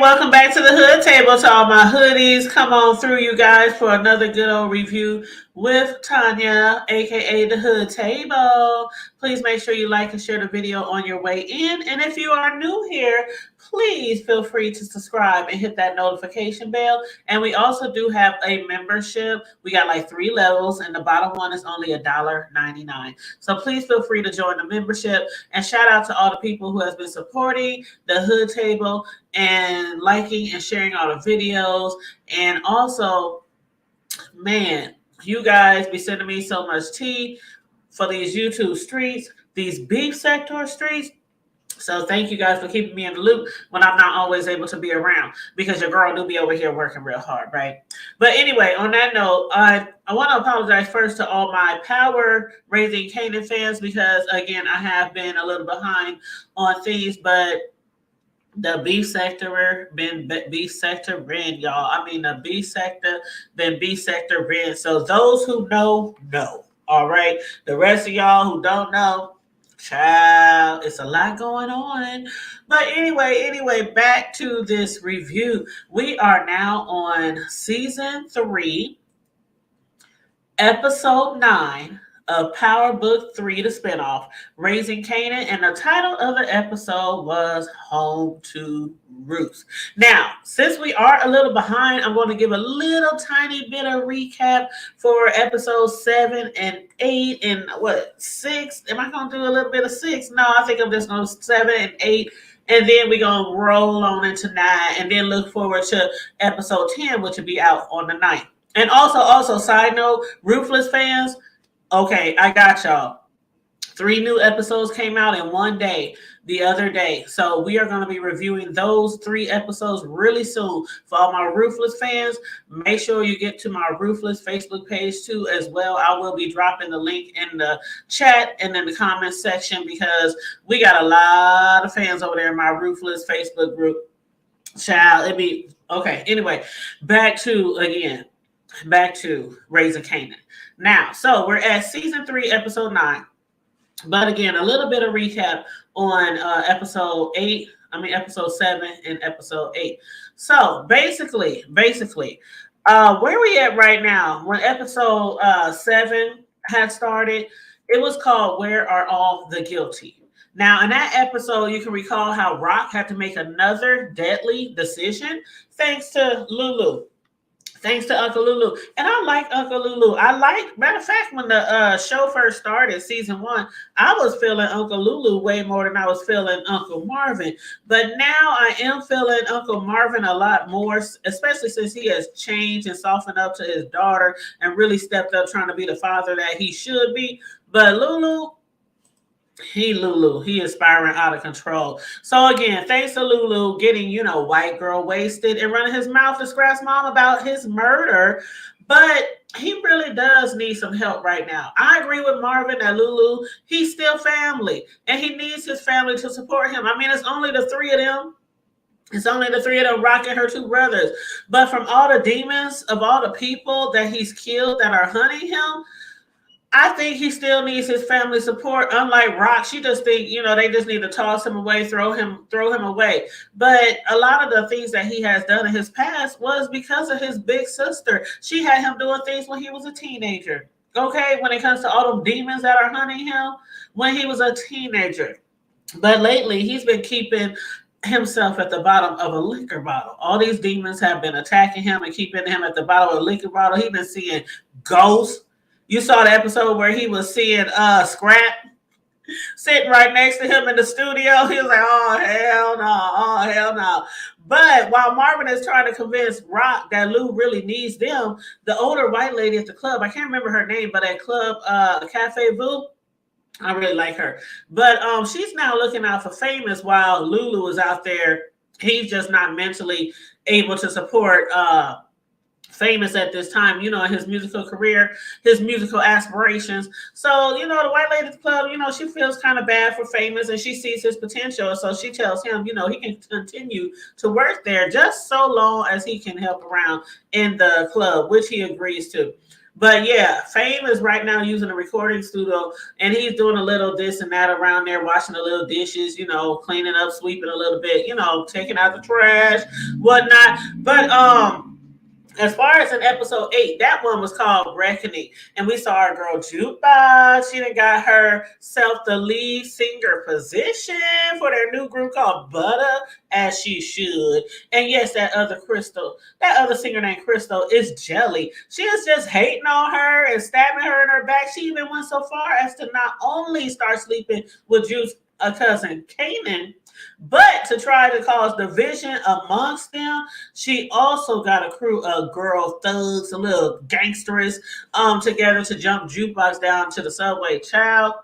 welcome back to the Hood Table. To all my hoodies, come on through, you guys, for another good old review with Tanya, aka the Hood Table. Please make sure you like and share the video on your way in. And if you are new here, please feel free to subscribe and hit that notification bell. And we also do have a membership. We got like 3 levels, and the bottom one is only $1.99. So please feel free to join the membership. And shout out to all the people who has been supporting the Hood Table and liking and sharing all the videos. And also, man, you guys be sending me so much tea for these YouTube streets, these beef sector streets. So thank you guys for keeping me in the loop when I'm not always able to be around, because your girl do be over here working real hard, right? But anyway, on that note, I want to apologize first to all my Power Raising Kanan fans, because again, I have been a little behind on things, but the beef sector been beef sector been, y'all. I mean, the beef sector been beef sector been. So those who know. All right. The rest of y'all who don't know, child, it's a lot going on. But anyway, back to this review. We are now on season 3, episode 9 of Power Book 3, the spinoff, Raising Kanan, and the title of the episode was Home to Roots. Now, since we are a little behind, I'm going to give a little tiny bit of recap for episodes 7 and 8 and 6. Am I going to do a little bit of 6? No, I think I'm just going to 7 and 8. And then we're going to roll on into 9 and then look forward to episode 10, which will be out on the 9th. And also, side note, Ruthless fans, okay, I got y'all. 3 new episodes came out in one day the other day. So we are going to be reviewing those 3 episodes really soon. For all my Ruthless fans, make sure you get to my Ruthless Facebook page too as well. I will be dropping the link in the chat and in the comment section, because we got a lot of fans over there in my Ruthless Facebook group. Child, it be okay. Anyway, back to Raising Kanan. Now, so we're at season 3, episode 9. But again, a little bit of recap on episode 7 and episode 8. So basically, where we at right now? When episode 7 had started, it was called "Where Are All the Guilty?" Now, in that episode, you can recall how Rock had to make another deadly decision thanks to Lulu. Thanks to Uncle Lulu. And I like Uncle Lulu. Matter of fact, when the show first started, season 1, I was feeling Uncle Lulu way more than I was feeling Uncle Marvin. But now I am feeling Uncle Marvin a lot more, especially since he has changed and softened up to his daughter and really stepped up trying to be the father that he should be. But Lulu, he is spiraling out of control. So again, thanks to Lulu getting, white girl wasted and running his mouth to Scrapp's mom about his murder. But he really does need some help right now. I agree with Marvin that Lulu, he's still family, and he needs his family to support him. I mean, it's only the 3 of them. It's only the 3 of them rocking her 2 brothers. But from all the demons of all the people that he's killed that are hunting him, I think he still needs his family support. Unlike Rock, she just think, they just need to toss him away, throw him away. But a lot of the things that he has done in his past was because of his big sister. She had him doing things when he was a teenager. Okay, when it comes to all them demons that are hunting him when he was a teenager. But lately, he's been keeping himself at the bottom of a liquor bottle. All these demons have been attacking him and keeping him at the bottom of a liquor bottle. He's been seeing ghosts. You saw the episode where he was seeing Scrap sitting right next to him in the studio. He was like, oh, hell no. But while Marvin is trying to convince Rock that Lou really needs them, the older white lady at the club, I can't remember her name, but at club Cafe Vu, I really like her. But she's now looking out for Famous while Lulu is out there. He's just not mentally able to support Famous at this time, his musical career, his musical aspirations. So, the white lady at the club, she feels kind of bad for Famous, and she sees his potential. So she tells him, he can continue to work there just so long as he can help around in the club, which he agrees to. But yeah, Fame is right now using a recording studio, and he's doing a little this and that around there, washing the little dishes, cleaning up, sweeping a little bit, taking out the trash, whatnot. But as far as in episode 8, that one was called Reckoning. And we saw our girl Jukebox. She done got herself the lead singer position for their new group called Butter, as she should. And yes, that other singer named Crystal is jelly. She is just hating on her and stabbing her in her back. She even went so far as to not only start sleeping with Juice's cousin Kanan, but to try to cause division amongst them. She also got a crew of girl thugs, a little gangsters, together to jump Jukebox down to the subway. Child,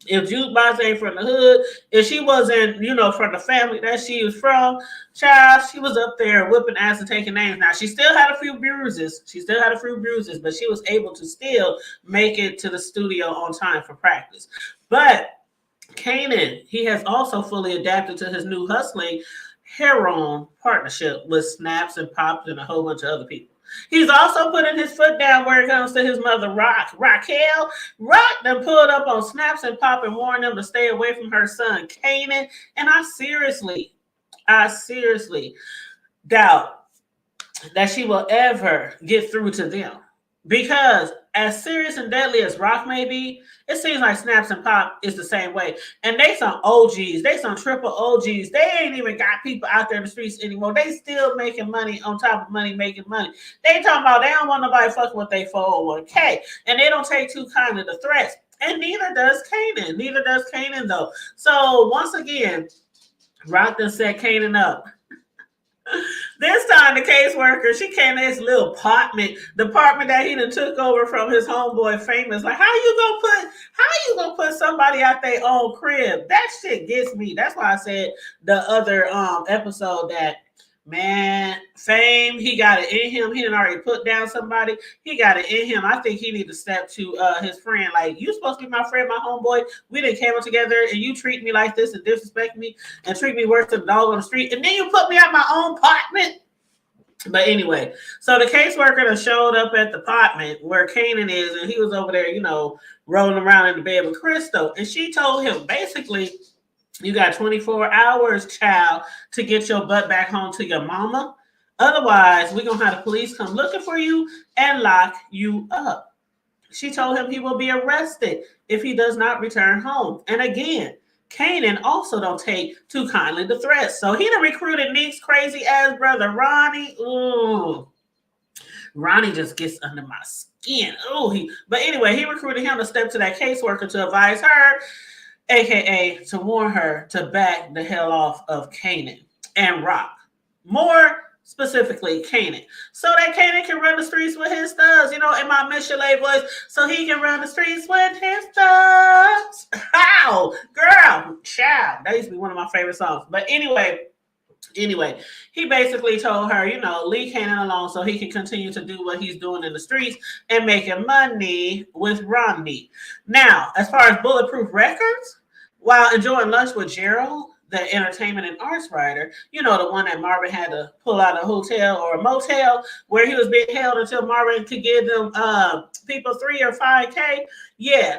if Jukebox ain't from the hood, if she wasn't, from the family that she was from, child, she was up there whipping ass and taking names. Now, she still had a few bruises. But she was able to still make it to the studio on time for practice. But Kanan, he has also fully adapted to his new hustling heroin partnership with Snaps and Pops and a whole bunch of other people. He's also putting his foot down where it comes to his mother, Raquel. Rock done pulled up on Snaps and Pop and warned them to stay away from her son, Kanan. And I seriously doubt that she will ever get through to them. Because as serious and deadly as Rock may be, it seems like Snaps and Pop is the same way. And they some OGs. They some triple OGs. They ain't even got people out there in the streets anymore. They still making money on top of money, making money. They talking about they don't want nobody fucking with their 401k. And they don't take too kindly to threats. And neither does Kanan. Neither does Kanan, though. So, once again, Rock done set Kanan up. This time the caseworker, she came to his little apartment, the apartment that he done took over from his homeboy Famous. Like, how you gonna put somebody out their own crib? That shit gets me. That's why I said the other episode that, man, Fame, he got it in him. He done already put down somebody. He got it in him. I think he need to step to his friend. Like, you supposed to be my friend, my homeboy. We done came up together and you treat me like this and disrespect me and treat me worse than a dog on the street. And then you put me out my own apartment. But anyway, so the caseworker done showed up at the apartment where Kanan is, and he was over there, rolling around in the bed with Crystal. And she told him, basically, you got 24 hours, child, to get your butt back home to your mama. Otherwise, we're going to have the police come looking for you and lock you up. She told him he will be arrested if he does not return home. And again, Kanan also don't take too kindly to threats. So he done recruited Nick's crazy ass brother, Ronnie. Ooh. Ronnie just gets under my skin. But anyway, he recruited him to step to that caseworker to advise her, aka to warn her to back the hell off of Kanan and Rock. More specifically, Kanan. So that Kanan can run the streets with his thugs, in my Michelet voice, so he can run the streets with his thugs. How? Girl, child. That used to be one of my favorite songs. But anyway, he basically told her, leave Kanan alone so he can continue to do what he's doing in the streets and making money with Romney. Now, as far as Bulletproof Records, while enjoying lunch with Gerald, the entertainment and arts writer, the one that Marvin had to pull out a hotel or a motel where he was being held until Marvin could give them people 3 or 5K. Yeah,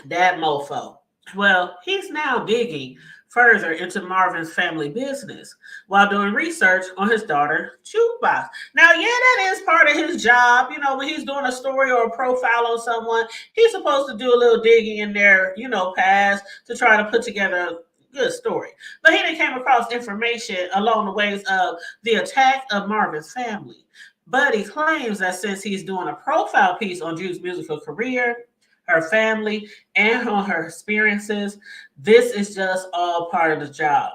that mofo. Well, he's now digging further into Marvin's family business while doing research on his daughter, Jukebox. Now, yeah, that is part of his job. When he's doing a story or a profile on someone, he's supposed to do a little digging in their, past to try to put together a good story. But he didn't came across information along the ways of the attack of Marvin's family. But he claims that since he's doing a profile piece on Jude's musical career, her family, and on her experiences, this is just all part of the job.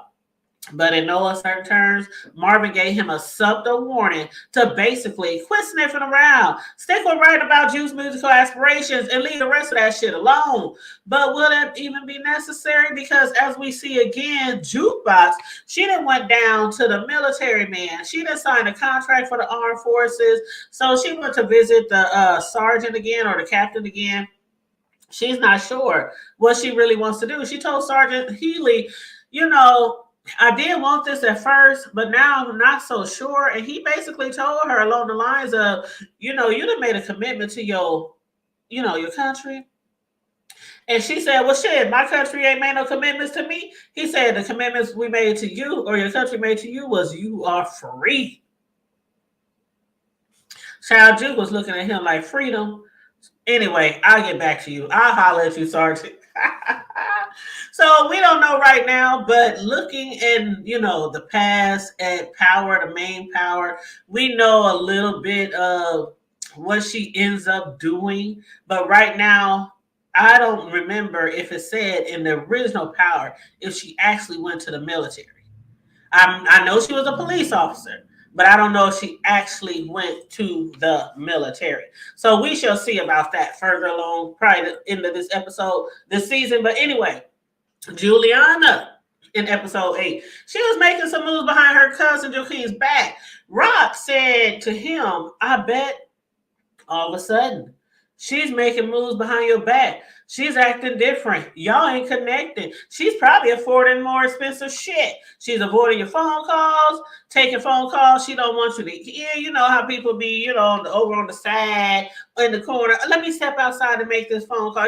But in no uncertain terms, Marvin gave him a subtle warning to basically quit sniffing around, stick with writing about Jude's musical aspirations, and leave the rest of that shit alone. But will that even be necessary? Because as we see again, Jukebox, she done went down to the military man. She done signed a contract for the armed forces. So she went to visit the sergeant again or the captain again. She's not sure what she really wants to do. She told Sergeant Healy, I did want this at first, but now I'm not so sure. And he basically told her along the lines of, you done made a commitment to your country. And she said, well, shit, my country ain't made no commitments to me. He said, the commitments we made to you or your country made to you was you are free. Child Duke was looking at him like freedom. Anyway, I'll get back to you. I'll holler at you, Sergeant. So we don't know right now, but looking in, the past at Power, the main Power, we know a little bit of what she ends up doing. But right now, I don't remember if it said in the original Power if she actually went to the military. I know she was a police officer, but I don't know if she actually went to the military. So we shall see about that further along, probably the end of this episode, this season. But anyway, Juliana in episode 8, she was making some moves behind her cousin Joaquin's back. Rock said to him, I bet all of a sudden she's making moves behind your back. She's acting different. Y'all ain't connecting. She's probably affording more expensive shit. She's avoiding your phone calls, taking phone calls. She don't want you to hear. You know how people be, over on the side, in the corner. Let me step outside and make this phone call.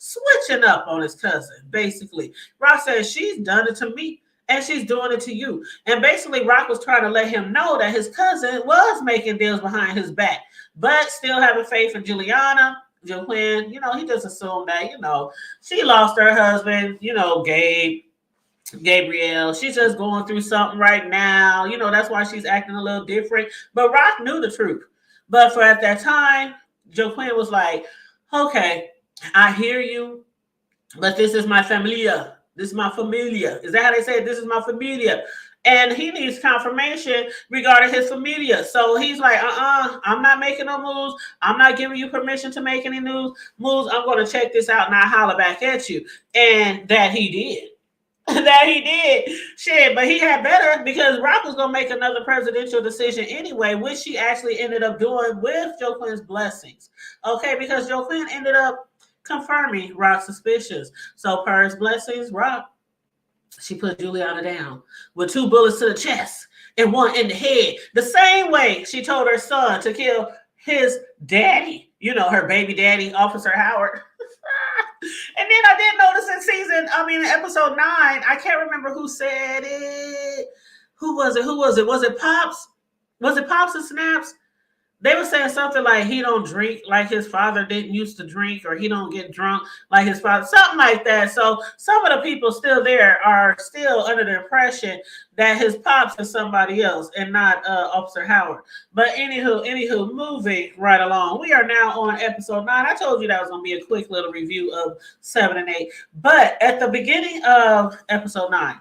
Switching up on his cousin, basically. Rock says she's done it to me. And she's doing it to you. And basically, Rock was trying to let him know that his cousin was making deals behind his back, but still having faith in Juliana. Joanne, he just assumed that, she lost her husband, Gabrielle. She's just going through something right now. That's why she's acting a little different. But Rock knew the truth. But for at that time, Joanne was like, okay, I hear you, but this is my familia. This is my familia. Is that how they say it? This is my familia. And he needs confirmation regarding his familia. So he's like, I'm not making no moves. I'm not giving you permission to make any moves. I'm going to check this out and I'll holler back at you. And that he did. That he did. Shit, but he had better because Rock was going to make another presidential decision anyway, which she actually ended up doing with Joaquin's blessings. Okay, because Joaquin ended up confirming Rock's suspicions. So per his blessings, Rock, she put Juliana down with 2 bullets to the chest and 1 in the head. The same way she told her son to kill his daddy, her baby daddy, Officer Howard. And then I did notice in episode 9, I can't remember who said it. Who was it? Was it Pops? Was it Pops and Snaps? They were saying something like he don't drink like his father didn't used to drink, or he don't get drunk like his father, something like that. So some of the people still there are still under the impression that his pops is somebody else and not Officer Howard. But anywho, moving right along. We are now on episode 9. I told you that was going to be a quick little review of 7 and 8. But at the beginning of episode 9,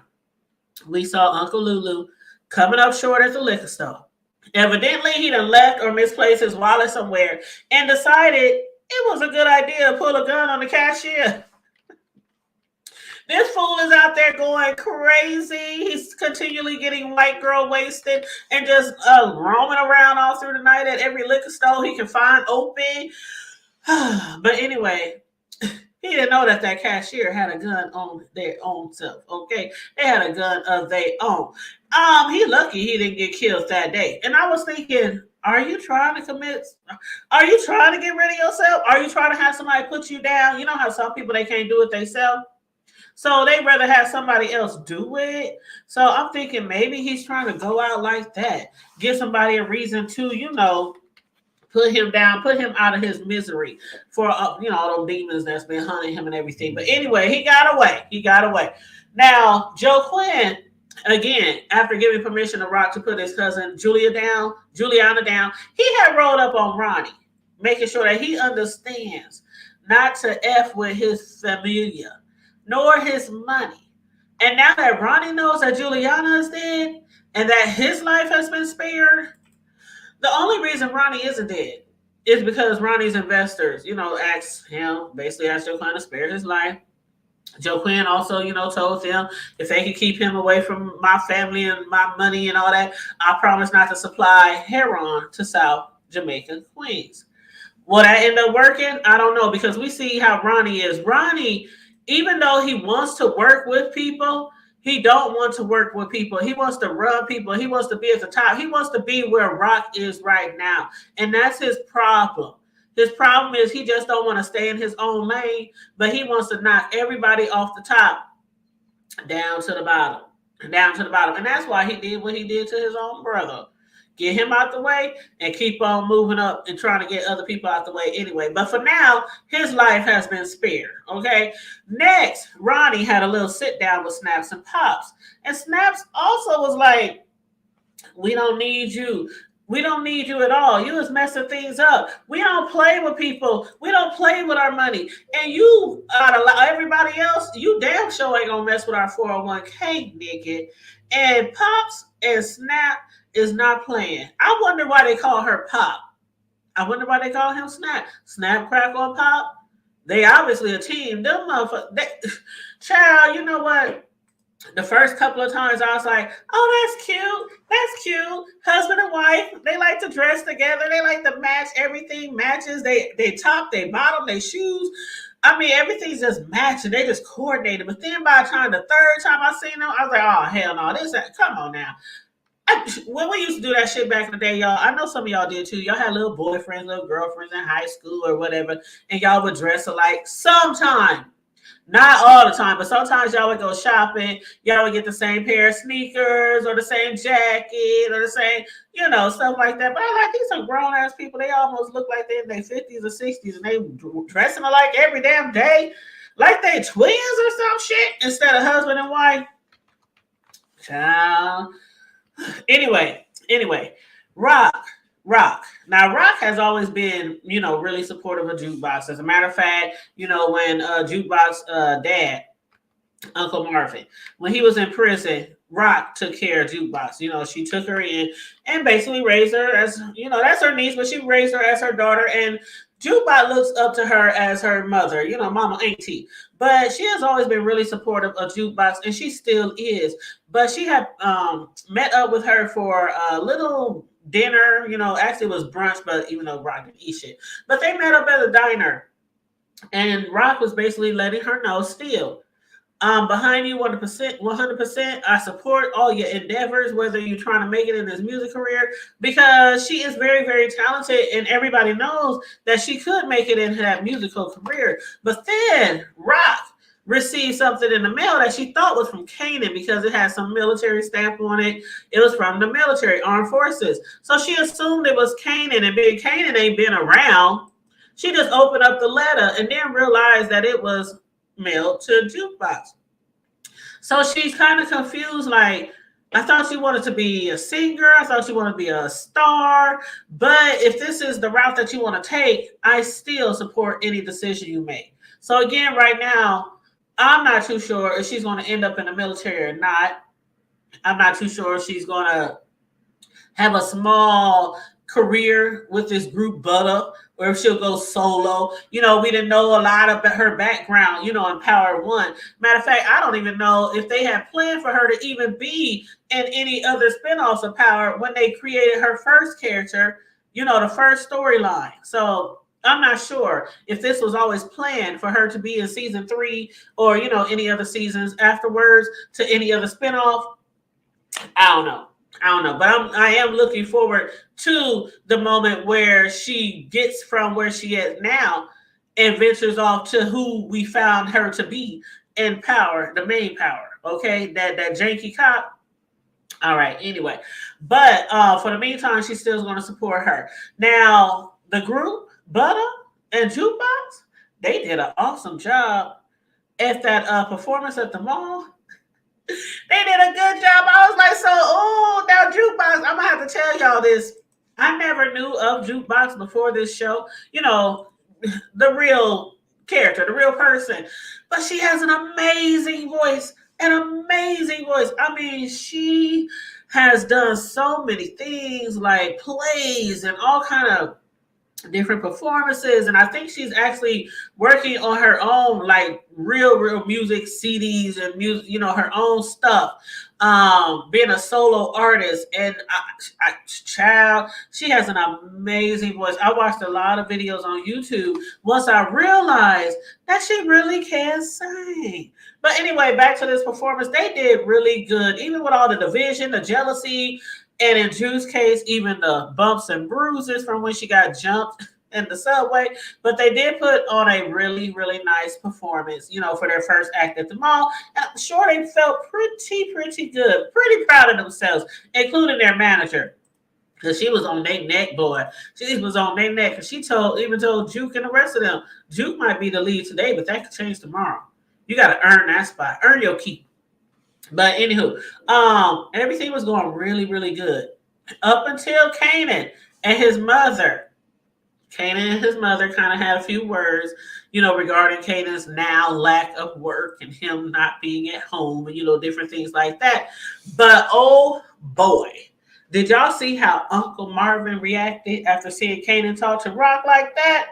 we saw Uncle Lulu coming up short at the liquor store. Evidently, he done left or misplaced his wallet somewhere and decided it was a good idea to pull a gun on the cashier. This fool is out there going crazy. He's continually getting white girl wasted and just roaming around all through the night at every liquor store he can find open. But anyway, he didn't know that cashier had a gun on their own self. Okay, they had a gun of their own. He lucky he didn't get killed that day. And I was thinking, are you trying to commit? Are you trying to get rid of yourself? Are you trying to have somebody put you down? You know how some people, they can't do it themselves. So they rather have somebody else do it. So I'm thinking maybe he's trying to go out like that, give somebody a reason to, put him down, put him out of his misery for, all those demons that's been hunting him and everything. But anyway, he got away. Now, Joaquin, again, after giving permission to Rock to put his cousin Juliana down, he had rolled up on Ronnie, making sure that he understands not to F with his familia, nor his money. And now that Ronnie knows that Juliana is dead and that his life has been spared, the only reason Ronnie isn't dead is because Ronnie's investors, asked Joaquin to spare his life. Joaquin also, told them if they could keep him away from my family and my money and all that, I promise not to supply heroin to South Jamaica Queens. Will that end up working? I don't know, because we see how Ronnie is. Ronnie, even though he wants to work with people, He don't want to work with people. He wants to run people. He wants to be at the top. He wants to be where Rock is right now. And that's his problem. His problem is he just don't want to stay in his own lane, but he wants to knock everybody off the top down to the bottom. Down to the bottom. And that's why he did what he did to his own brother. Get him out the way and keep on moving up and trying to get other people out the way anyway. But for now, his life has been spared. Okay. Next, Ronnie had a little sit down with Snaps and Pops. And Snaps also was like, we don't need you. We don't need you at all. You is messing things up. We don't play with people. We don't play with our money. And you, out of everybody else, you damn sure ain't gonna mess with our 401k, nigga. And Pops and Snap is not playing. I wonder why they call her Pop. I wonder why they call him Snap. Snap, Crackle, Pop. They obviously a team. Them motherfuckers. Child, you know what? The first couple of times I was like, oh, that's cute. That's cute. Husband and wife, they like to dress together. They like to match. Everything matches. They top, they bottom, they shoes. I mean, everything's just matching. They just coordinated. But then by the time the third time I seen them, I was like, oh, hell no. Come on now. When we used to do that shit back in the day, y'all, I know some of y'all did too. Y'all had little boyfriends, little girlfriends in high school or whatever, and y'all would dress alike sometime. Not all the time, but sometimes y'all would go shopping. Y'all would get the same pair of sneakers or the same jacket or the same, stuff like that. But I like these are grown ass people. They almost look like they're in their 50s or 60s and they dressing alike every damn day, like they twins or some shit instead of husband and wife. Child. Anyway, Rock. Now, Rock has always been, really supportive of Jukebox. As a matter of fact, when Jukebox dad, Uncle Marvin, when he was in prison, Rock took care of Jukebox. She took her in and basically raised her as, that's her niece, but she raised her as her daughter. And Jukebox looks up to her as her mother, mama auntie. But she has always been really supportive of Jukebox, and she still is. But she had met up with her for a little dinner, actually it was brunch, but even though Rock didn't eat shit. But they met up at a diner, and Rock was basically letting her know still, behind you 100%. I support all your endeavors, whether you're trying to make it in this music career, because she is very, very talented, and everybody knows that she could make it into that musical career. But then Rock received something in the mail that she thought was from Kanan because it had some military stamp on it. It was from the military, armed forces. So she assumed it was Kanan, and being Kanan ain't been around, she just opened up the letter and then realized that it was mailed to Jukebox. So she's kind of confused, like, I thought she wanted to be a singer. I thought she wanted to be a star. But if this is the route that you want to take, I still support any decision you make. So again, right now, I'm not too sure if she's going to end up in the military or not. I'm not too sure if she's going to have a small career with this group Butter, or if she'll go solo. We didn't know a lot about her background, in Power One. Matter of fact, I don't even know if they had planned for her to even be in any other spinoffs of Power when they created her first character, the first storyline. So I'm not sure if this was always planned for her to be in season 3 or, any other seasons afterwards to any other spinoff. I don't know. But I am looking forward to the moment where she gets from where she is now and ventures off to who we found her to be in Power, the main Power. Okay, that janky cop. All right. Anyway, but for the meantime, she still is going to support her. Now, the group Butter and Jukebox, they did an awesome job at that performance at the mall. They did a good job. I was like, now Jukebox, I'm going to have to tell y'all this. I never knew of Jukebox before this show. The real character, the real person. But she has an amazing voice. I mean, she has done so many things like plays and all kind of different performances, and I think she's actually working on her own like real music CDs and music, her own stuff. Being a solo artist, and child, she has an amazing voice. I watched a lot of videos on YouTube once I realized that she really can sing. But anyway, back to this performance, they did really good, even with all the division, the jealousy, and in Drew's case, even the bumps and bruises from when she got jumped in the subway. But they did put on a really nice performance, for their first act at the mall. And I'm sure they felt pretty good, pretty proud of themselves, including their manager. Because she was on their neck, boy. She was on their neck. Because she even told Juke and the rest of them, Juke might be the lead today, but that could change tomorrow. You got to earn that spot. Earn your keep. But anywho, everything was going really good. Up until Kanan and his mother. Kanan and his mother kind of had a few words, regarding Kanan's now lack of work and him not being at home and, different things like that. But oh boy, did y'all see how Uncle Marvin reacted after seeing Kanan talk to Rock like that?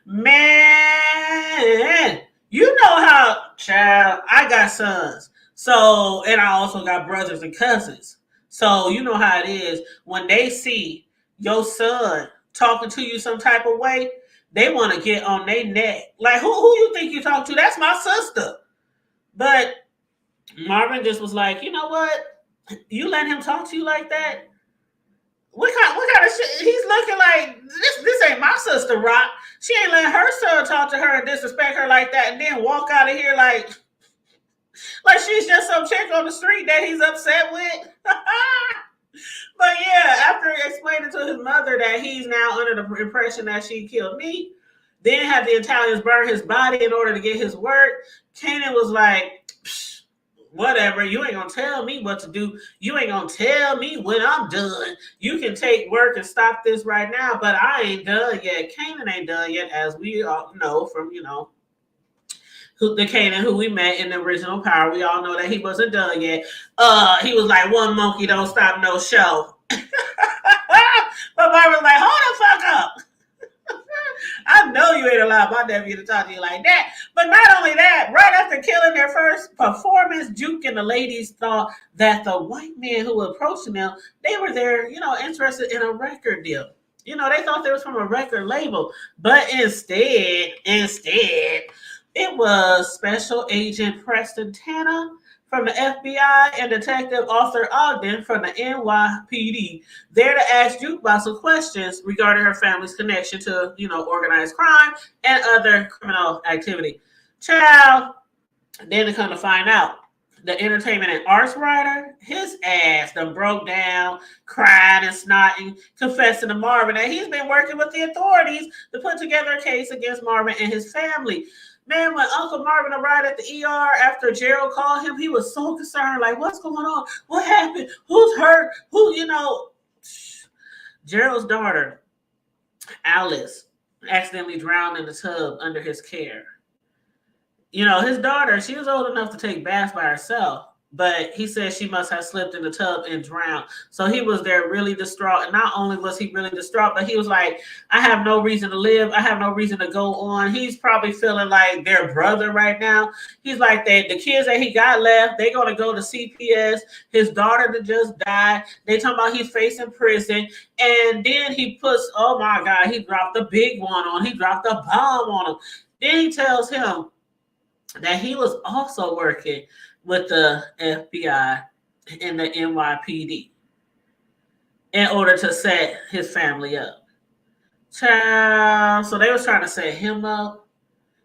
Man, you know how, child, I got sons. So, and I also got brothers and cousins. So, you know how it is when they see your son talking to you some type of way, they want to get on their neck. Like, who you think you talk to? That's my sister. But Marvin just was like, you know what? You let him talk to you like that? What kind of shit? He's looking like, this ain't my sister, Rock. She ain't letting her son talk to her and disrespect her like that and then walk out of here like she's just some chick on the street that he's upset with. But yeah, after explaining to his mother that he's now under the impression that she killed me, then had the Italians burn his body in order to get his work, Kanan was like, whatever, you ain't gonna tell me what to do. You ain't gonna tell me when I'm done. You can take work and stop this right now, but I ain't done yet. Kanan ain't done yet, as we all know from, the Kanan who we met in the original Power. We all know that he wasn't done yet. He was like, one monkey don't stop no show. But Marvin's like, hold the fuck up. I know you ain't allowed my nephew to talk to you like that. But not only that, right after killing their first performance, Juke and the ladies thought that the white man who was approaching them, they were there, interested in a record deal. They thought they was from a record label. But instead, it was Special Agent Preston Tanner from the FBI and Detective Arthur Ogden from the NYPD there to ask Jukebox some questions regarding her family's connection to, organized crime and other criminal activity. Child, then to come to find out, the entertainment and arts writer, his ass done broke down, crying and snotting, confessing to Marvin that he's been working with the authorities to put together a case against Marvin and his family. Man, when Uncle Marvin arrived at the ER after Gerald called him, he was so concerned. Like, what's going on? What happened? Who's hurt? Gerald's daughter, Alice, accidentally drowned in the tub under his care. His daughter, she was old enough to take baths by herself, but he said she must have slipped in the tub and drowned. So he was there really distraught. And not only was he really distraught, but he was like, I have no reason to live. I have no reason to go on. He's probably feeling like their brother right now. He's like, the kids that he got left, they're going to go to CPS. His daughter that just died. They talking about he's facing prison. And then he puts, oh my God, he dropped the big one on. He dropped a bomb on him. Then he tells him that he was also working with the FBI and the NYPD in order to set his family up. Child, so they was trying to set him up.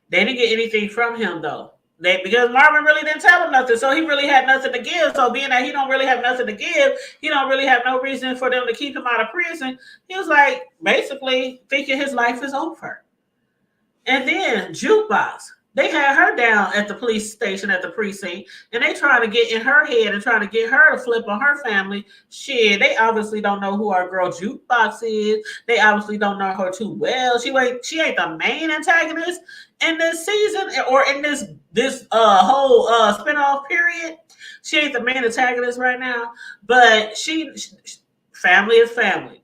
They didn't get anything from him though. Because Marvin really didn't tell him nothing, so he really had nothing to give. So being that he don't really have nothing to give, he don't really have no reason for them to keep him out of prison. He was like basically thinking his life is over. And then Jukebox, they had her down at the police station at the precinct, and they trying to get in her head and trying to get her to flip on her family. Shit, they obviously don't know who our girl Jukebox is. They obviously don't know her too well. She ain't the main antagonist in this season or in this whole spinoff period. She ain't the main antagonist right now, but she family is family.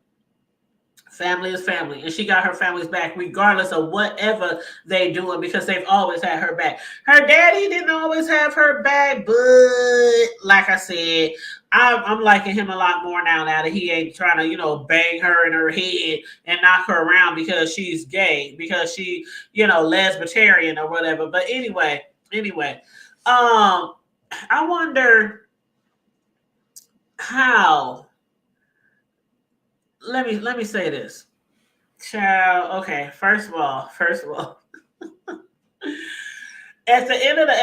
Family is family, and she got her family's back regardless of whatever they doing because they've always had her back. Her daddy didn't always have her back, but like I said, I'm liking him a lot more now that he ain't trying to, bang her in her head and knock her around because she's gay, because she, lesbian or whatever. But anyway, I wonder how. Let me say this. Child, okay, first of all, at the end of the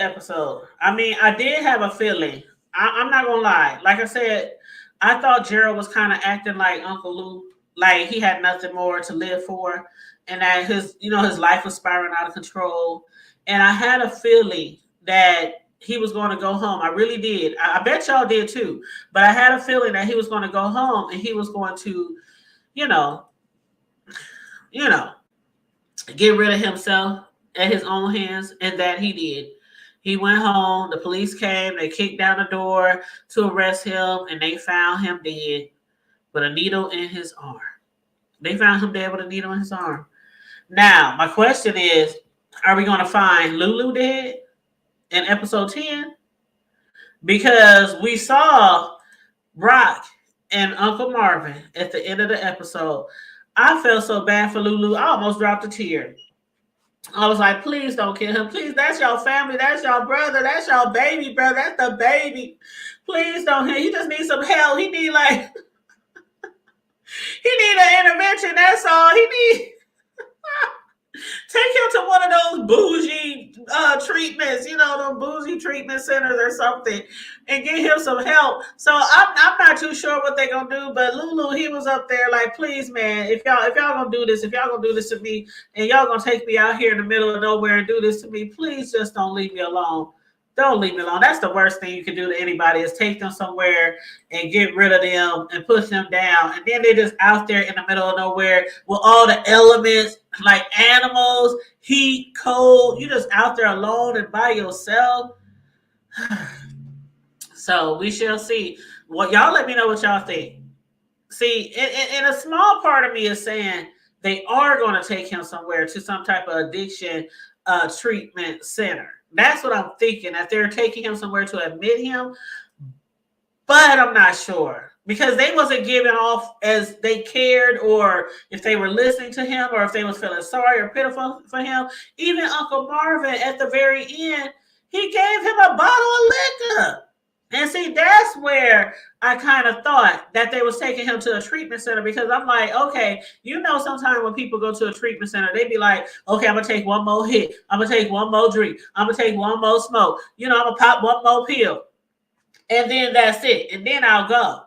episode, I mean, I did have a feeling. I'm not gonna lie. Like I said, I thought Gerald was kind of acting like Uncle Lou, like he had nothing more to live for, and that his life was spiraling out of control. And I had a feeling that he was going to go home. I really did. I bet y'all did too. But I had a feeling that he was going to go home and he was going to, you know, get rid of himself at his own hands, and that he did. He went home. The police came. They kicked down the door to arrest him, and they found him dead with a needle in his arm. They found him dead with a needle in his arm. Now, my question is, are we going to find Lulu dead in episode 10? Because we saw Brock and Uncle Marvin at the end of the episode. I felt so bad for Lulu. I almost dropped a tear. I was like, please don't kill him. Please, that's your family. That's your brother. That's your baby, brother. That's the baby. Please don't kill him. He just needs some help. He need an intervention. That's all. He need. Take him to one of those bougie treatments, those bougie treatment centers or something, and get him some help. So I'm not too sure what they're gonna do, but Lulu, he was up there like, please, man, if y'all gonna do this, to me, and y'all gonna take me out here in the middle of nowhere and do this to me, please just don't leave me alone. Don't leave me alone. That's the worst thing you can do to anybody, is take them somewhere and get rid of them and push them down. And then they're just out there in the middle of nowhere with all the elements, like animals, heat, cold. You're just out there alone and by yourself. So we shall see. Well, y'all let me know what y'all think. See, and a small part of me is saying they are going to take him somewhere to some type of addiction treatment center. That's what I'm thinking, that they're taking him somewhere to admit him. But I'm not sure, because they wasn't giving off as they cared, or if they were listening to him, or if they was feeling sorry or pitiful for him. Even Uncle Marvin at the very end, he gave him a bottle of liquor. And see, that's where I kind of thought that they was taking him to a treatment center, because I'm like, okay, sometimes when people go to a treatment center, they be like, okay, I'm going to take one more hit. I'm going to take one more drink. I'm going to take one more smoke. I'm going to pop one more pill. And then that's it. And then I'll go.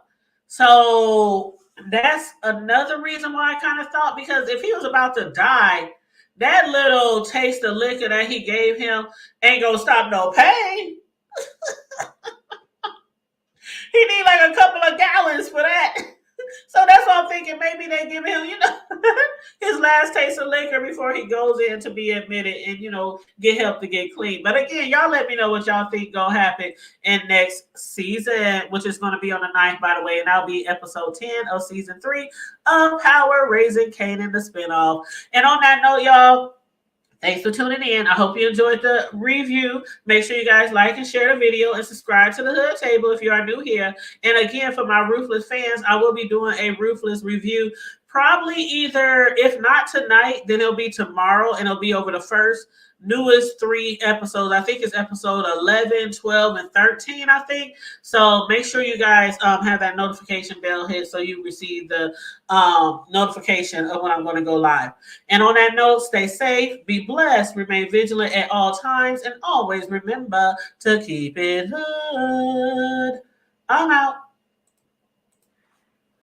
So that's another reason why I kind of thought, because if he was about to die, that little taste of liquor that he gave him ain't going to stop no pain. He need like a couple of gallons for that. So that's what I'm thinking. Maybe they give him, his last taste of liquor before he goes in to be admitted and, get help to get clean. But again, y'all let me know what y'all think gonna happen in next season, which is going to be on the 9th, by the way. And that'll be episode 10 of season 3 of Power Raising Kanan, the spinoff. And on that note, y'all, thanks for tuning in. I hope you enjoyed the review. Make sure you guys like and share the video and subscribe to the Hood Table if you are new here. And again, for my Ruthless fans, I will be doing a Ruthless review, probably either, if not tonight, then it'll be tomorrow, and it'll be over the first newest 3 episodes. I think it's episode 11, 12, and 13, I think. So make sure you guys have that notification bell hit so you receive the notification of when I'm going to go live. And on that note, stay safe, be blessed, remain vigilant at all times, and always remember to keep it hood. I'm out.